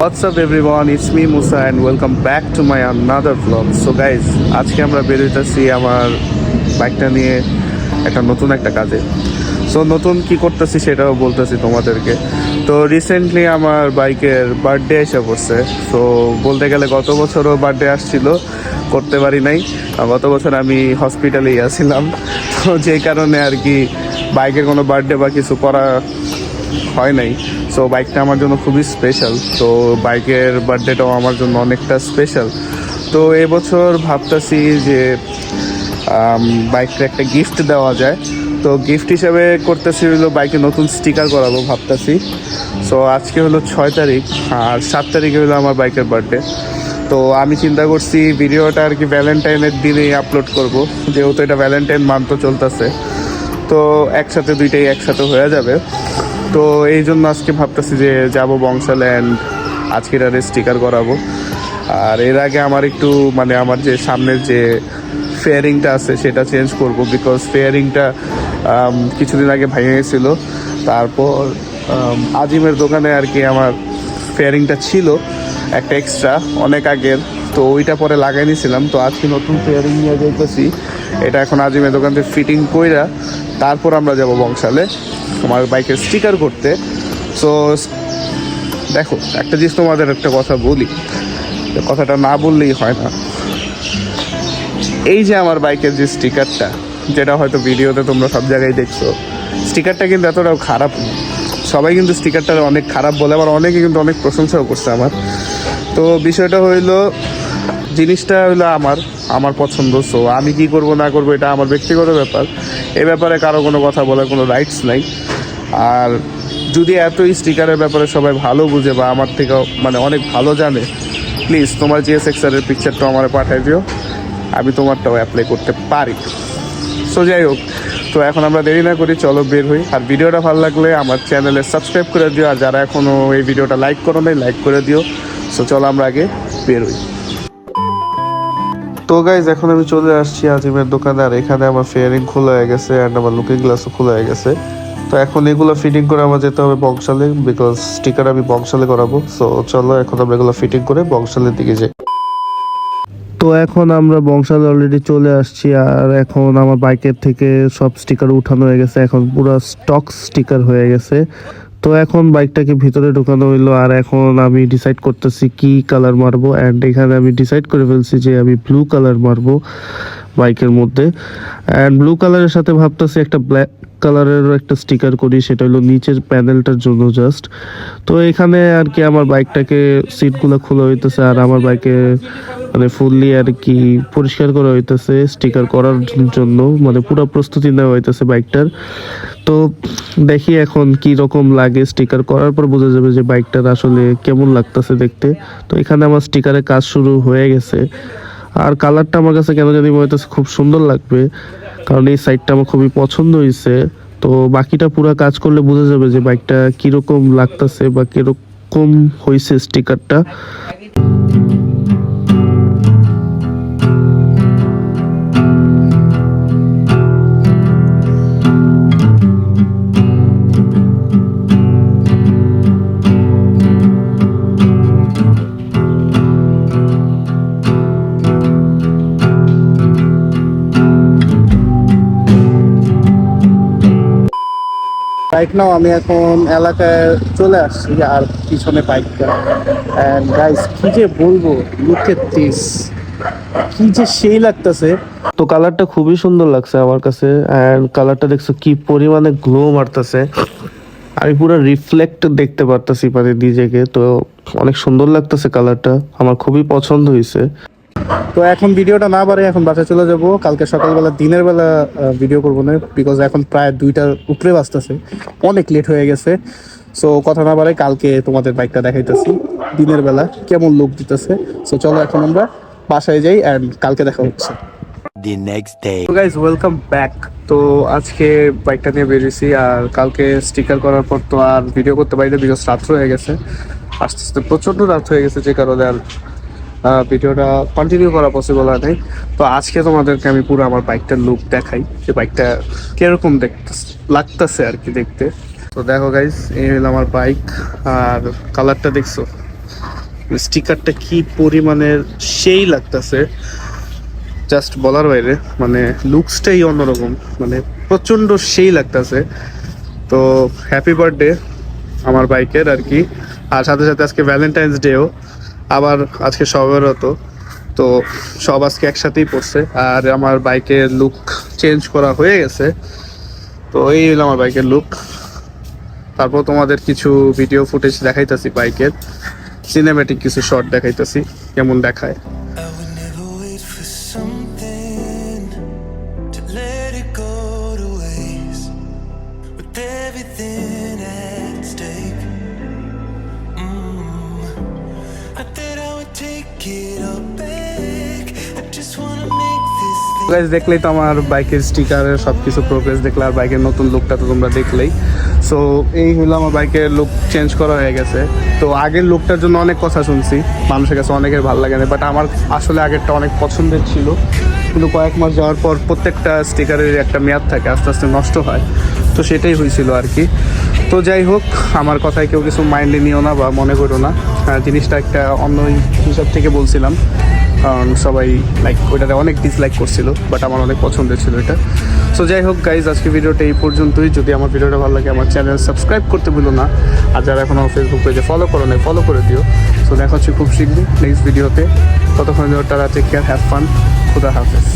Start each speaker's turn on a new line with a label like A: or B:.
A: What's up everyone, it's me Musa and welcome back to my another vlog. So guys, আজকে আমরা বেরোতেছি আমার বাইকটা নিয়ে নতুন একটা কাজে। সো নতুন কি করতেছি সেটাও বলতেছি তোমাদেরকে। তো রিসেন্টলি আমার বাইকের বার্থডে এসে পড়ছে। সো বলতে গেলে গত বছরও বার্থডে আসছিল, করতে পারি নাই। গত বছর আমি হসপিটালেই আসছিলাম, তো যেই কারণে আর কি বাইকের কোনো বার্থডে বা কিছু করা হয় নাই। সো বাইকটা আমার জন্য খুবই স্পেশাল, তো বাইকের বার্থডেটাও আমার জন্য অনেকটা স্পেশাল। তো এবছর ভাবতেছি যে বাইকটা একটা গিফট দেওয়া যায়। তো গিফট হিসাবে করতেছি হলো বাইকে নতুন স্টিকার করাবো ভাবতেছি। সো আজকে হলো 6 তারিখ আর 7 তারিখে হলো আমার বাইকের বার্থডে। তো আমি চিন্তা করছি ভিডিওটা আর কি ভ্যালেন্টাইনের দিনেই আপলোড করব, যেহেতু এটা ভ্যালেন্টাইন মান্থ চলতেছে। তো একসাথে দুইটাই একসাথে হয়ে যাবে। তো এই জন্য আজকে ভাবতেছি যে যাব বংশালে অ্যান্ড আজকে এটারে স্টিকার করাবো। আর এর আগে আমার একটু আমার যে সামনের যে ফেয়ারিংটা আছে সেটা চেঞ্জ করব, বিকজ ফেয়ারিংটা কিছুদিন আগে ভেঙে গেছিলো। তারপর আজিমের দোকানে আর কি আমার ফেয়ারিংটা ছিল একটা এক্সট্রা অনেক আগের, তো ওইটা পরে লাগাই নিয়েছিলাম। তো আজকে নতুন ফেয়ারিং নিয়ে যাইতেছি, এটা এখন আজিমের দোকান থেকে ফিটিং কইরা তারপর আমরা যাব বংশালে আমার বাইকের স্টিকার করতে। সো দেখো, একটা জিনিস তোমাদের একটা কথা বলি, কথাটা না বললেই হয় না। এই যে আমার বাইকের যে স্টিকারটা, যেটা হয়তো ভিডিওতে তোমরা সব জায়গায় দেখছো, স্টিকারটা কিন্তু এতটাও খারাপ না। সবাই কিন্তু স্টিকারটা অনেক খারাপ বলে, আবার অনেকে কিন্তু অনেক প্রশংসাও করছে আমার। তো বিষয়টা হইলো, জিনিসটা হইলো আমার পছন্দ। সো আমি কি করব না করবো এটা আমার ব্যক্তিগত ব্যাপার, এ ব্যাপারে কারো কোনো কথা বলার কোনো রাইটস নাই। আর যদি এতই স্টিকারের ব্যাপারে সবাই ভালো বুঝে বা আমার থেকেও অনেক ভালো জানে, প্লিজ তোমার GSX-R পিকচারটা আমার পাঠিয়ে দিও, আমি তোমারটাও অ্যাপ্লাই করতে পারি। সো যাই হোক, তো এখন আমরা দেরি না করি, চলো বের হই। আর ভিডিওটা ভালো লাগলে আমার চ্যানেলে সাবস্ক্রাইব করে দিও, আর যারা এখনও এই ভিডিওটা লাইক করো নাই লাইক করে দিও। সো চলো আমরা আগে বের হই। তো গাইজ, এখন আমি চলে আসছি আজিমের দোকানে, আর এখানে আমার ফেয়ারিং খোলা হয়ে গেছে অ্যান্ড আমার লুকিং গ্লাসও খোলা হয়ে গেছে। তো এখন এগুলো ফিটিং করে আমার যেতে হবে বংশালে, বিকজ স্টিকার আমি বংশালে করাবো। সো চলো এখন আমরা এগুলো ফিটিং করে বংশালের দিকে যাই। তো এখন আমরা বংশালে অলরেডি চলে আসছি, আর এখন আমার বাইকের থেকে সব স্টিকার উঠানো হয়ে গেছে, এখন পুরো স্টক স্টিকার হয়ে গেছে। তো এখন বাইকটাকে ভিতরে ঢোকানো হইলো, আর এখন আমি ডিসাইড করতেছি কি কালার মারবো। অ্যান্ড এখানে আমি ডিসাইড করে ফেলছি যে আমি ব্লু কালার মারবো বাইকের মধ্যে। অ্যান্ড ব্লু কালারের সাথে ভাবতেছি একটা ব্ল্যাক কালারের একটা স্টিকার করি, সেটা হলো নিচের প্যানেলটার জন্য জাস্ট। তো এখানে আর কি আমার বাইকটাকে সিটগুলো খোলা হইতেছে, আর আমার বাইকে ফুললি আর কি পরিষ্কার করা হইতেছে স্টিকার করার জন্য, পুরো প্রস্তুতি নেওয়া হইতেছে বাইকটার। তো দেখি এখন কি রকম লাগে, স্টিকার করার পর বোঝা যাবে যে বাইকটার আসলে কেমন লাগতেছে দেখতে। তো এখানে আমার স্টিকারের কাজ শুরু হয়ে গেছে, আর কালারটা আমার কাছে কেন জানি মনে হইতেছে খুব সুন্দর লাগবে, কারণ এই সাইডটা আমার খুবই পছন্দ হয়েছে। তো বাকিটা পুরো কাজ করলে বোঝা যাবে যে বাইকটা কিরকম লাগতেছে বা কিরকম হয়েছে স্টিকারটা। রাইট নাও আমি এখন এলাকায় চলে আসছি, আর পিছনে বাইকটা। অ্যান্ড গাইস, কি যে বলবো, লুক এট দিস, কি যে সেই লাগতেছে। তো কালারটা খুবই সুন্দর লাগছে আমার কাছে, অ্যান্ড কালারটা দেখছো কি পরিমাণে গ্লো মারতেছে, আমি পুরো রিফ্লেক্ট দেখতে পারতেছি নিজেকে। তো অনেক সুন্দর লাগতেছে কালারটা, আমার খুবই পছন্দ হয়েছে। তো এখন ভিডিওটা না বাড়ে এখন বাসায় চলে যাব, কালকে সকালবেলা দিনের বেলা ভিডিও করবো না, বিকজ এখন প্রায় 2টার উপরে বাজতেছে, অনেক লেট হয়ে গেছে। সো কথা না বাড়ে কালকে তোমাদের বাইকটা দেখাইতেছি দিনের বেলা কেমন লুক দিতেছে। সো চলো এখন আমরা বাসায় যাই অ্যান্ড কালকে দেখা হচ্ছে।
B: The next day.
A: তো গাইজ, ওয়েলকাম ব্যাক। তো আজকে বাইকটা নিয়ে বেরিয়েছি, আর কালকে স্টিকার করার পর তো আর ভিডিও করতে পারি না, বিকজ রাত হয়ে গেছে, আস্তে আস্তে প্রচণ্ড রাত হয়ে গেছে, যে কারণে আর ভিডিওটা কন্টিনিউ করা পসিবল হয় নাই। তো আজকে তোমাদেরকে আমি পুরো আমার বাইকটার লুক দেখাই, যে বাইকটা কিরকম লাগতেছে আর কি দেখতে। তো দেখো গাইস, এই হলো আমার বাইক, আর কালারটা দেখছো স্টিকারটা কি পরিমাণের সেই লাগতেছে, জাস্ট বলার বাইরে। মানে লুকসটাই অন্যরকম, মানে প্রচণ্ড সেই লাগতেছে। তো হ্যাপি বার্থডে আমার বাইকের আর কি। আর সাথে সাথে আজকে ভ্যালেন্টাইন্স ডেও, আবার আজকে সবেরত, তো সব আজকে একসাথেই পড়ছে। আর আমার বাইকের লুক চেঞ্জ করা হয়ে গেছে। তো এই হলো আমার বাইকের লুক। তারপর তোমাদের কিছু ভিডিও ফুটেজ দেখাইতেছি, বাইকের সিনেম্যাটিক কিছু শট দেখাইতেছি কেমন দেখায়।
C: I would never wait for something to let it go to waste with everything at stake. I thought I would take it all back. I just wanna make this thing.
A: Guys দেখলেই তো আমার বাইকের স্টিকারের সব কিছু progress দেখলে, আর বাইকের নতুন লুকটা তো তোমরা দেখলেই। সো এই হলো আমার বাইকের লুক চেঞ্জ করা হয়ে গেছে। তো আগের লুকটার জন্য অনেক কথা শুনছি, মানুষের কাছে অনেকের ভালো লাগে না, বাট আমার আসলে আগেরটা অনেক পছন্দের ছিল। কিন্তু কয়েক মাস যাওয়ার পর প্রত্যেকটা স্টিকারের একটা মেয়াদ থাকে, আস্তে আস্তে নষ্ট হয়। তো সেটাই হয়েছিল আর কি। তো যাই হোক, আমার কথায় কেউ কিছু মাইন্ডে নিও না বা মনে করো না। জিনিসটা একটা অন্য হিসাব থেকে বলছিলাম, কারণ সবাই লাইক ওইটাতে অনেক ডিসলাইক করছিল, বাট আমার অনেক পছন্দের ছিল এটা। সো যাই হোক গাইজ, আজকে ভিডিওটা এই পর্যন্তই। যদি আমার ভিডিওটা ভালো লাগে আমার চ্যানেল সাবস্ক্রাইব করতে ভুলো না। আর যারা এখন আমার ফেসবুক পেজে ফলো করো না, ফলো করে দিও। সো দেখা হচ্ছে খুব শীঘ্রই নেক্সট ভিডিওতে। ততক্ষণ টাটা, টেক কেয়ার, হ্যাভ ফান, খুদা হাফেজ।